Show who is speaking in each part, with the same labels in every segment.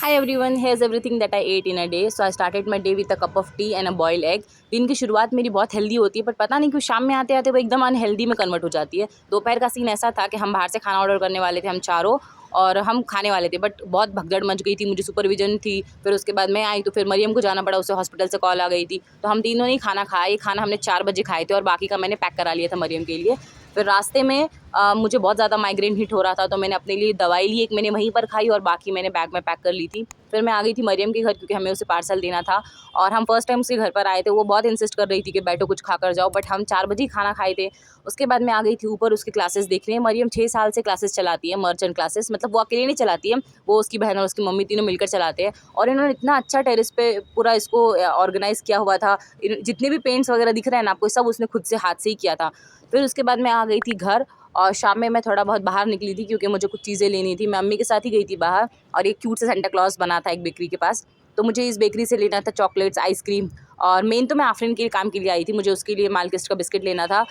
Speaker 1: Hi everyone, here's everything that I ate in a day. So I started my day with a cup of tea and a boiled egg. दिन की शुरुआत मेरी बहुत healthy होती है, but पता नहीं क्यों शाम में आते आते वो एकदम अनहेल्दी में कन्वर्ट हो जाती है। दोपहर का सीन ऐसा था कि हम बाहर से खाना ऑर्डर करने वाले थे, हम चारों, और हम खाने वाले थे, बट बहुत भगदड़ मच गई थी, मुझे सुपरविजन थी। फिर उसके बाद मैं आई तो फिर मरियम को जाना पड़ा, उससे हॉस्पिटल से कॉल आ गई थी, तो हम तीनों ने खाना खाया। ये खाना हमने 4 बजे खाए थे और बाकी का मैंने पैक करा लिया था मरियम के लिए। फिर रास्ते में मुझे बहुत ज़्यादा माइग्रेन हिट हो रहा था, तो मैंने अपने लिए दवाई ली, एक मैंने वहीं पर खाई और बाकी मैंने बैग में पैक कर ली थी। फिर मैं आ गई थी मरियम के घर, क्योंकि हमें उसे पार्सल देना था और हम फर्स्ट टाइम उसके घर पर आए थे। वो बहुत इंसिस्ट कर रही थी कि बैठो कुछ खा कर जाओ, बट हम 4 बजे ही खाना खाए थे। उसके बाद मैं आ गई थी ऊपर उसकी क्लासेस देखने। मरियम 6 साल से क्लासेस चलाती है, मर्चेंट क्लासेस। मतलब वो अकेले नहीं चलाती है, वो उसकी बहन और उसकी मम्मी तीनों मिलकर चलाते हैं। और इन्होंने इतना अच्छा टेरेस पे पूरा इसको ऑर्गेनाइज़ किया हुआ था। जितने भी पेंट्स वगैरह दिख रहे हैं ना आपको, सब उसने खुद से हाथ से ही किया था। फिर उसके बाद मैं आ गई थी घर, और शाम में मैं थोड़ा बहुत बाहर निकली थी क्योंकि मुझे कुछ चीज़ें लेनी थी। मैं मम्मी के साथ ही गई थी बाहर, और एक क्यूट सा सेंटा क्लॉज बना था एक बेकरी के पास, तो मुझे इस बेकरी से लेना था चॉकलेट्स, आइसक्रीम। और मेन तो मैं आफरीन के काम के लिए आई थी, मुझे उसके लिए मालकिस्ट का बिस्किट लेना था,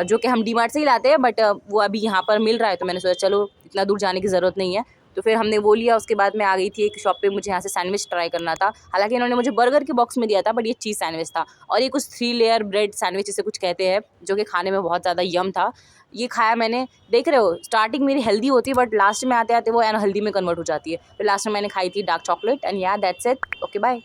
Speaker 1: जो कि हम डीमार्ट से ही लाते हैं, बट वो अभी यहाँ पर मिल रहा है, तो मैंने सोचा चलो इतना दूर जाने की ज़रूरत नहीं है। तो फिर हमने वो लिया। उसके बाद मैं आ गई थी एक शॉप पे, मुझे यहाँ से सैंडविच ट्राई करना था। हालांकि इन्होंने मुझे बर्गर के बॉक्स में दिया था, बट ये चीज़ सैंडविच था, और ये कुछ 3 लेयर ब्रेड सैंडविच इसे कुछ कहते हैं, जो कि खाने में बहुत ज़्यादा यम था। ये खाया मैंने। देख रहे हो, स्टार्टिंग मेरी हेल्दी होती है, बट लास्ट में आते आते वो अनहेल्दी में कन्वर्ट हो जाती है। फिर लास्ट में मैंने खाई थी dark chocolate, and yeah that's it. Okay bye.